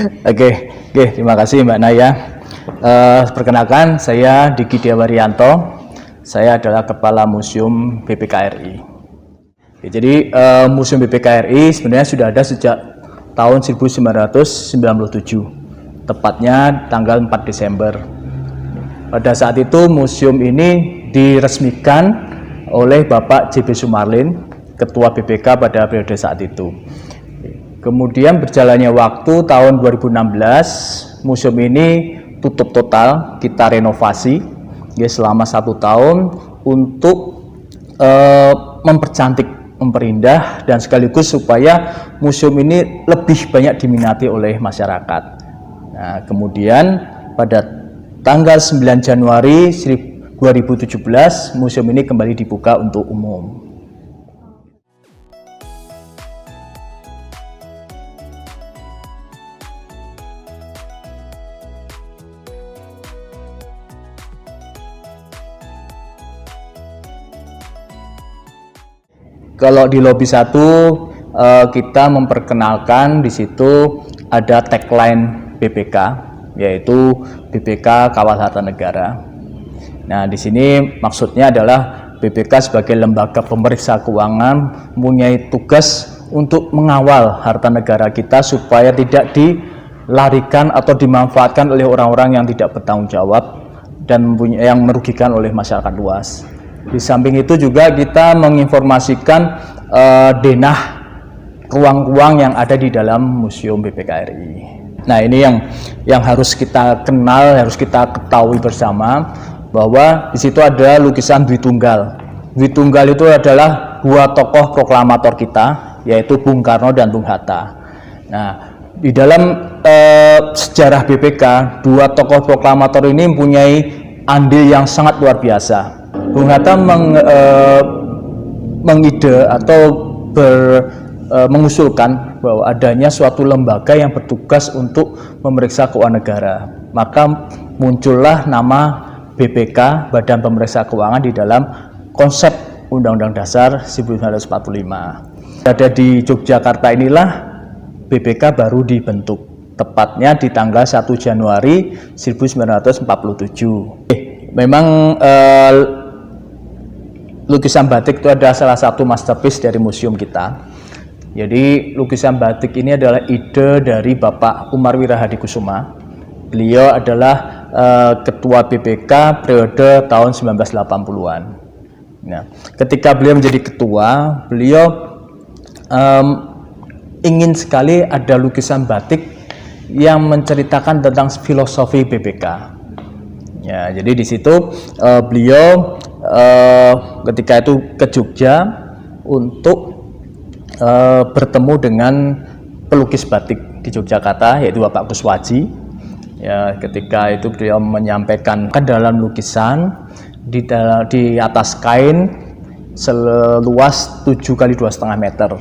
Oke, oke, terima kasih Mbak Naya. Perkenalkan, saya Diki Diawarianto. Saya adalah Kepala Museum BPKRI. Oke, jadi Museum BPKRI sebenarnya sudah ada sejak tahun 1997, tepatnya tanggal 4 Desember. Pada saat itu museum ini diresmikan oleh Bapak J.B. Sumarlin, Ketua BPK pada periode saat itu. Kemudian berjalannya waktu tahun 2016, museum ini tutup total, kita renovasi ya, selama 1 tahun untuk mempercantik, memperindah, dan sekaligus supaya museum ini lebih banyak diminati oleh masyarakat. Nah, kemudian pada tanggal 9 Januari 2017, museum ini kembali dibuka untuk umum. Kalau di lobi 1 kita memperkenalkan, di situ ada tagline BPK, yaitu BPK Kawal Harta Negara. Nah, di sini maksudnya adalah BPK sebagai lembaga pemeriksa keuangan mempunyai tugas untuk mengawal harta negara kita supaya tidak dilarikan atau dimanfaatkan oleh orang-orang yang tidak bertanggung jawab dan yang merugikan oleh masyarakat luas. Di samping itu juga kita menginformasikan denah ruang-ruang yang ada di dalam Museum BPKRI. Nah, ini yang harus kita kenal, harus kita ketahui bersama, bahwa di situ ada lukisan Dwi Tunggal. Dwi Tunggal itu adalah 2 tokoh proklamator kita, yaitu Bung Karno dan Bung Hatta. Nah, di dalam sejarah BPK, 2 tokoh proklamator ini mempunyai andil yang sangat luar biasa. Bung Hatta mengide atau mengusulkan bahwa adanya suatu lembaga yang bertugas untuk memeriksa keuangan negara. Maka muncullah nama BPK, Badan Pemeriksa Keuangan, di dalam konsep Undang-Undang Dasar 1945. Ada di Yogyakarta inilah BPK baru dibentuk, tepatnya di tanggal 1 Januari 1947. Memang lukisan batik itu adalah salah satu masterpiece dari museum kita. Jadi lukisan batik ini adalah ide dari Bapak Umar Wirahadikusuma. Beliau adalah Ketua BPK periode tahun 1980-an. Nah, ketika beliau menjadi ketua, beliau ingin sekali ada lukisan batik yang menceritakan tentang filosofi BPK. Ya, jadi di situ beliau ketika itu ke Jogja untuk bertemu dengan pelukis batik di Yogyakarta, yaitu Bapak Kuswaji. Ya, ketika itu beliau menyampaikan kan dalam lukisan di atas kain seluas 7 kali 2,5 meter.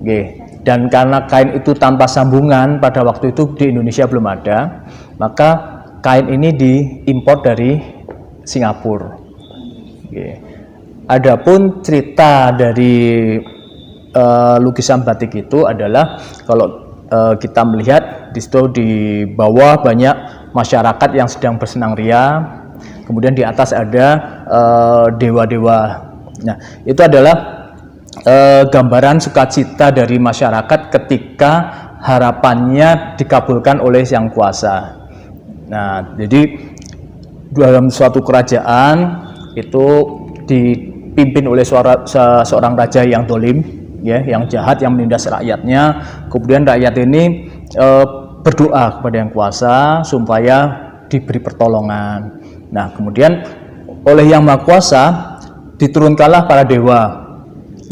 Oke. Dan karena kain itu tanpa sambungan, pada waktu itu di Indonesia belum ada, maka kain ini diimpor dari Singapura. Oke. Adapun cerita dari lukisan batik itu adalah, kalau kita melihat di situ di bawah banyak masyarakat yang sedang bersenang ria, kemudian di atas ada dewa-dewa. Nah, itu adalah gambaran sukacita dari masyarakat ketika harapannya dikabulkan oleh Yang Kuasa. Nah, jadi dalam suatu kerajaan itu dipimpin oleh seorang raja yang dolim, ya, yang jahat, yang menindas rakyatnya. Kemudian rakyat ini berdoa kepada Yang Kuasa supaya diberi pertolongan. Nah, kemudian oleh Yang Maha Kuasa diturunkanlah para dewa.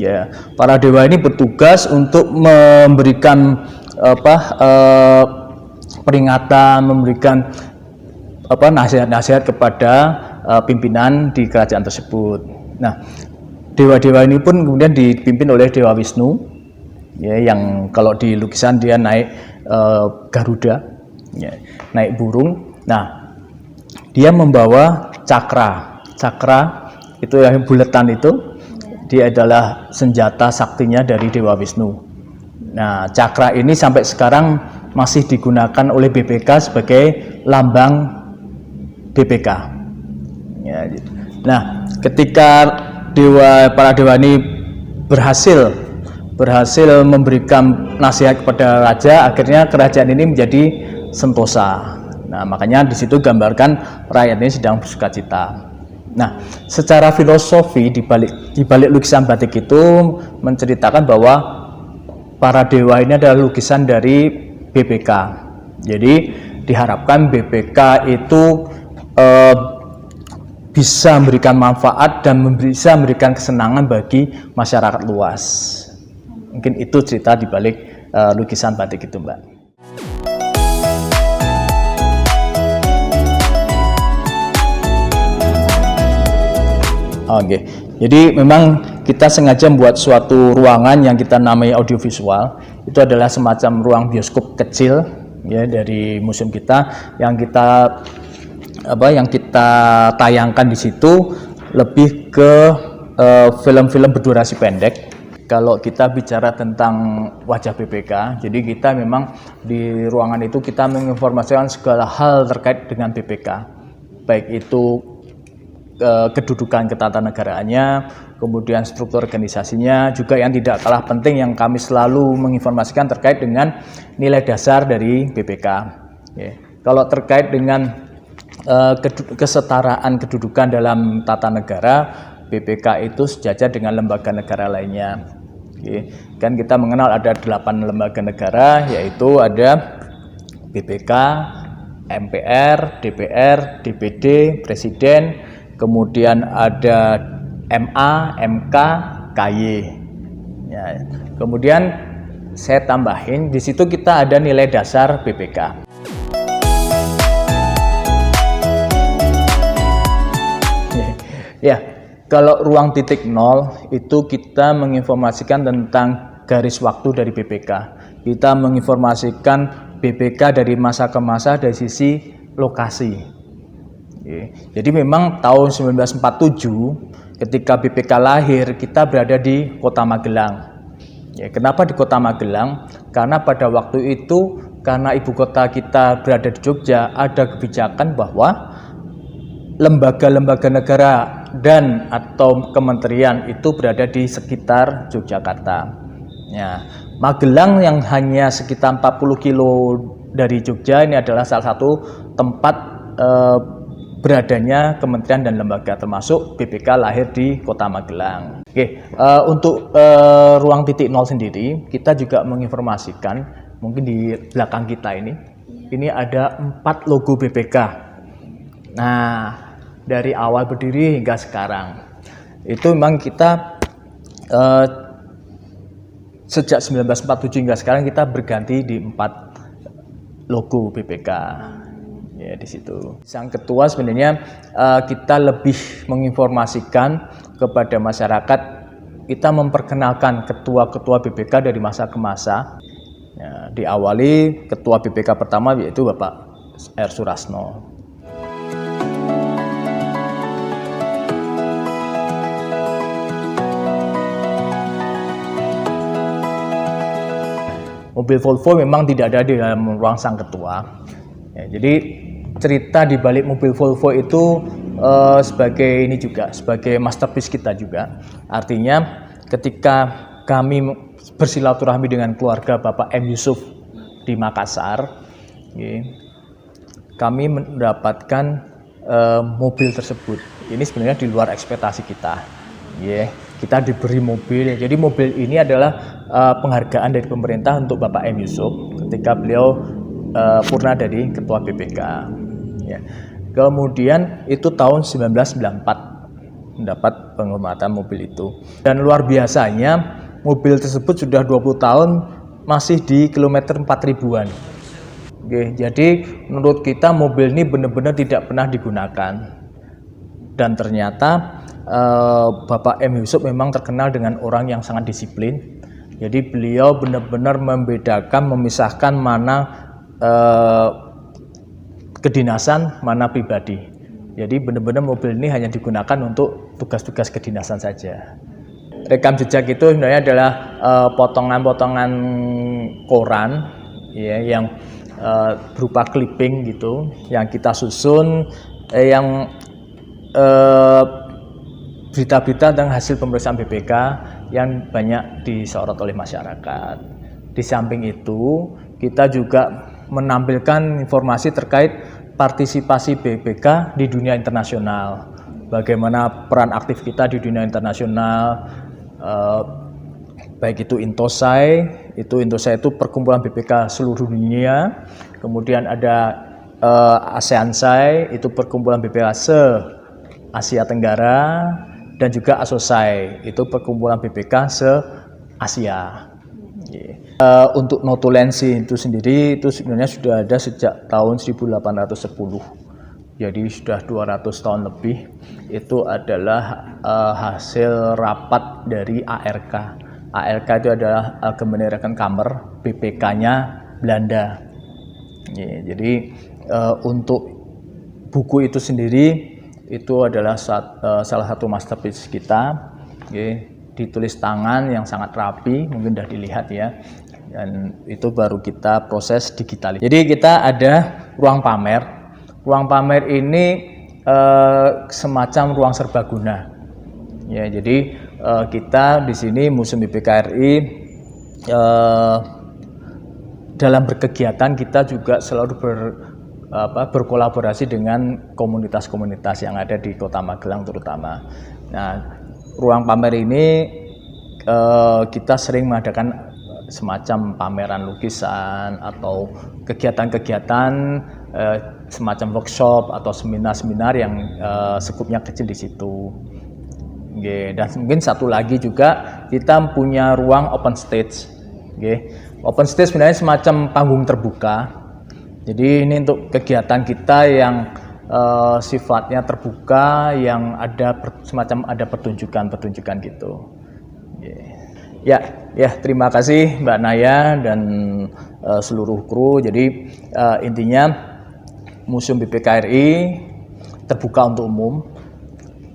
Ya, para dewa ini bertugas untuk memberikan peringatan, memberikan nasihat-nasihat kepada pimpinan di kerajaan tersebut. Nah, dewa-dewa ini pun kemudian dipimpin oleh Dewa Wisnu, ya, yang kalau di lukisan dia naik Garuda, ya, naik burung. Nah, dia membawa cakra itu yang buletan itu, dia adalah senjata saktinya dari Dewa Wisnu. Nah, cakra ini sampai sekarang masih digunakan oleh BPK sebagai lambang BPK. Ya, gitu. Nah, ketika para dewa ini berhasil memberikan nasihat kepada raja, akhirnya kerajaan ini menjadi sentosa. Nah, makanya di situ gambarkan rakyat ini sedang bersukacita. Nah, secara filosofi di balik lukisan batik itu menceritakan bahwa para dewa ini adalah lukisan dari BPK. Jadi diharapkan BPK itu bisa memberikan manfaat dan bisa memberikan kesenangan bagi masyarakat luas. Mungkin itu cerita di balik lukisan batik itu, Mbak. Oke, jadi memang kita sengaja membuat suatu ruangan yang kita namai audiovisual. Itu adalah semacam ruang bioskop kecil ya dari museum kita yang kita tayangkan di situ lebih ke film-film berdurasi pendek. Kalau kita bicara tentang wajah BPK, jadi kita memang di ruangan itu kita menginformasikan segala hal terkait dengan BPK, baik itu kedudukan ketatanegaraannya, kemudian struktur organisasinya, juga yang tidak kalah penting yang kami selalu menginformasikan terkait dengan nilai dasar dari BPK. Ya. Kalau terkait dengan kesetaraan kedudukan dalam tata negara, BPK itu sejajar dengan lembaga negara lainnya. Ya. Kan kita mengenal ada 8 lembaga negara, yaitu ada BPK, MPR, DPR, DPD, Presiden, kemudian ada MA, MK, KY. Ya. Kemudian saya tambahin di situ kita ada nilai dasar BPK. Ya, kalau ruang titik nol itu kita menginformasikan tentang garis waktu dari BPK. Kita menginformasikan BPK dari masa ke masa dari sisi lokasi. Jadi memang tahun 1947 ketika BPK lahir kita berada di Kota Magelang. Ya, kenapa di Kota Magelang? Karena pada waktu itu karena ibu kota kita berada di Jogja, ada kebijakan bahwa lembaga-lembaga negara dan atau kementerian itu berada di sekitar Yogyakarta. Ya, Magelang yang hanya sekitar 40 kilo dari Jogja ini adalah salah satu tempat beradanya kementerian dan lembaga, termasuk BPK lahir di Kota Magelang. Oke, untuk ruang titik nol sendiri kita juga menginformasikan, mungkin di belakang kita ini ada 4 logo BPK. Nah, dari awal berdiri hingga sekarang itu memang kita sejak 1947 hingga sekarang kita berganti di 4 logo BPK. Ya, di situ. Sang ketua sebenarnya kita lebih menginformasikan kepada masyarakat, kita memperkenalkan ketua-ketua BPK dari masa ke masa. Ya, diawali ketua BPK pertama yaitu Bapak R. Surasno. Mobil Volvo memang tidak ada di dalam ruang sang ketua. Ya, jadi cerita di balik mobil Volvo itu sebagai masterpiece kita juga. Artinya ketika kami bersilaturahmi dengan keluarga Bapak M. Yusuf di Makassar, kami mendapatkan mobil tersebut. Ini sebenarnya di luar ekspektasi kita. Kita diberi mobil. Jadi mobil ini adalah penghargaan dari pemerintah untuk Bapak M. Yusuf ketika beliau purna dari ketua BPK. Ya. Kemudian itu tahun 1994 mendapat penghormatan mobil itu. Dan luar biasanya mobil tersebut sudah 20 tahun masih di kilometer 4000-an. Jadi menurut kita mobil ini benar-benar tidak pernah digunakan. Dan ternyata Bapak M. Yusuf memang terkenal dengan orang yang sangat disiplin. Jadi beliau benar-benar memisahkan mana kedinasan, mana pribadi. Jadi benar-benar mobil ini hanya digunakan untuk tugas-tugas kedinasan saja. Rekam jejak itu sebenarnya adalah potongan-potongan koran ya, yang berupa clipping gitu, yang kita susun, yang berita-berita tentang hasil pemeriksaan BPK yang banyak disorot oleh masyarakat. Di samping itu, kita juga menampilkan informasi terkait partisipasi BPK di dunia internasional. Bagaimana peran aktif kita di dunia internasional, baik itu Intosai itu perkumpulan BPK seluruh dunia. Kemudian ada ASEANSai, itu perkumpulan BPK se-Asia Tenggara, dan juga ASOSAI, itu perkumpulan BPK se-Asia. Untuk notulensi itu sendiri itu sebenarnya sudah ada sejak tahun 1810, jadi sudah 200 tahun lebih. Itu adalah hasil rapat dari ARK. ARK itu adalah Algemene Rekenkamer, BPK-nya Belanda. Jadi untuk buku itu sendiri itu adalah salah satu masterpiece kita, ditulis tangan yang sangat rapi, mungkin sudah dilihat ya, dan itu baru kita proses digital. Jadi kita ada ruang pamer. Ruang pamer ini semacam ruang serbaguna. Ya, jadi kita di sini Museum BPK RI dalam berkegiatan kita juga selalu berkolaborasi dengan komunitas-komunitas yang ada di Kota Magelang terutama. Nah, ruang pamer ini kita sering mengadakan semacam pameran lukisan atau kegiatan-kegiatan semacam workshop atau seminar-seminar yang skupnya kecil di situ. Dan mungkin satu lagi juga kita punya ruang open stage. Open stage sebenarnya semacam panggung terbuka. Jadi ini untuk kegiatan kita yang sifatnya terbuka, yang ada semacam ada pertunjukan gitu. Ya, terima kasih Mbak Naya dan seluruh kru. Jadi intinya Museum BPK RI terbuka untuk umum.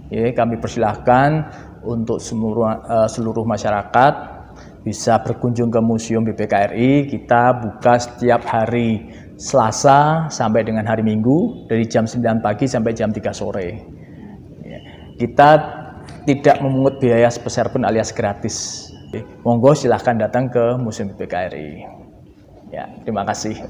Kami persilahkan untuk seluruh masyarakat bisa berkunjung ke Museum BPK RI. Kita buka setiap hari Selasa sampai dengan hari Minggu dari jam 9 pagi sampai jam 3 sore. Kita tidak memungut biaya sebesar pun alias gratis. Monggo silahkan datang ke Museum BPK RI. Ya, terima kasih.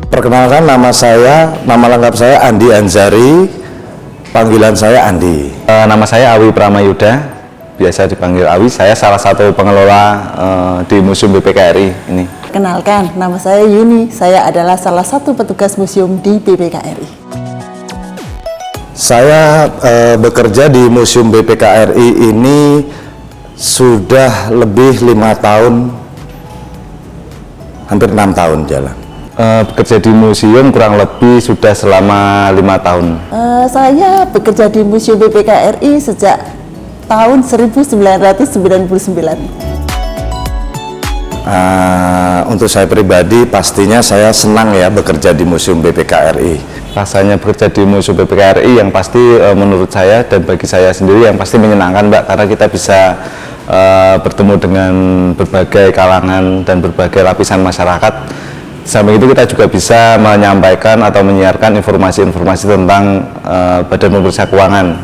Perkenalkan, nama lengkap saya Andi Anzari, panggilan saya Andi. Nama saya Awi Pramayuda, biasa dipanggil Awi. Saya salah satu pengelola di Museum BPK RI ini. Kenalkan, nama saya Yuni. Saya adalah salah satu petugas museum di BPK RI. Saya bekerja di Museum BPK RI ini sudah lebih 5 tahun, hampir 6 tahun jalan. Bekerja di museum kurang lebih sudah selama 5 tahun. Saya bekerja di Museum BPK RI sejak tahun 1999. Untuk saya pribadi pastinya saya senang ya bekerja di Museum BPK RI. Rasanya bekerja di Museum BPK RI yang pasti menurut saya dan bagi saya sendiri yang pasti menyenangkan, Mbak, karena kita bisa bertemu dengan berbagai kalangan dan berbagai lapisan masyarakat. Sampai itu kita juga bisa menyampaikan atau menyiarkan informasi-informasi tentang Badan Pemeriksa Keuangan,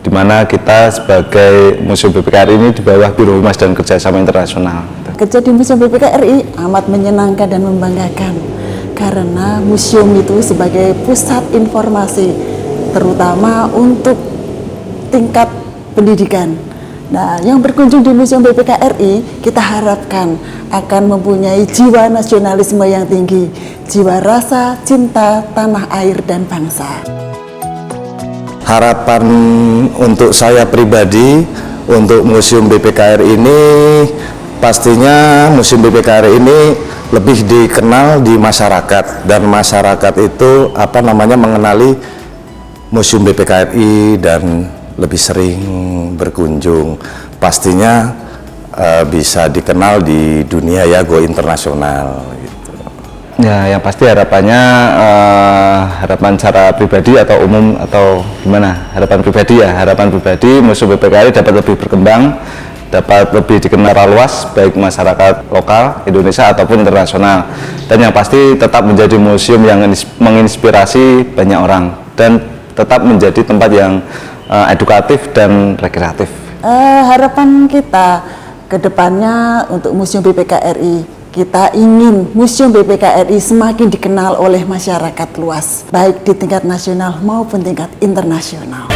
di mana kita sebagai Museum BPK RI ini di bawah Biro Humas dan Kerjasama Internasional. Kerja di Museum BPK RI amat menyenangkan dan membanggakan, karena museum itu sebagai pusat informasi, terutama untuk tingkat pendidikan. Nah, yang berkunjung di Museum BPK RI, kita harapkan akan mempunyai jiwa nasionalisme yang tinggi, jiwa rasa cinta tanah air dan bangsa. Harapan untuk saya pribadi, untuk Museum BPK RI ini, pastinya Museum BPK RI ini lebih dikenal di masyarakat, dan masyarakat itu mengenali Museum BPK RI dan lebih sering berkunjung. Pastinya bisa dikenal di dunia ya, go internasional gitu. Ya, yang pasti harapannya harapan secara pribadi atau umum atau gimana? Harapan pribadi ya, harapan pribadi Museum BPKRI dapat lebih berkembang, dapat lebih dikenal luas baik masyarakat lokal Indonesia ataupun internasional. Dan yang pasti tetap menjadi museum yang menginspirasi banyak orang dan tetap menjadi tempat yang edukatif dan rekreatif. Harapan kita ke depannya untuk Museum BPKRI, kita ingin Museum BPKRI semakin dikenal oleh masyarakat luas, baik di tingkat nasional maupun tingkat internasional.